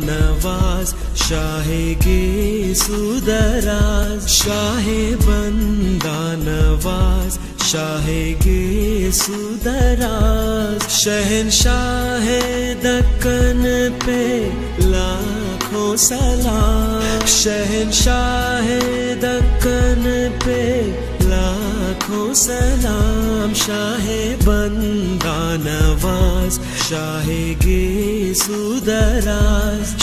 नवाज शाहे गे सुदराज शाहे बंदा नवाज शाहे गे सुदराज शहनशाह दक्कन पे लाखों सलाम शहनशाह दक्कन पे लाखों सलाम शाहे बंदा नवाज शाहे गे सुदराज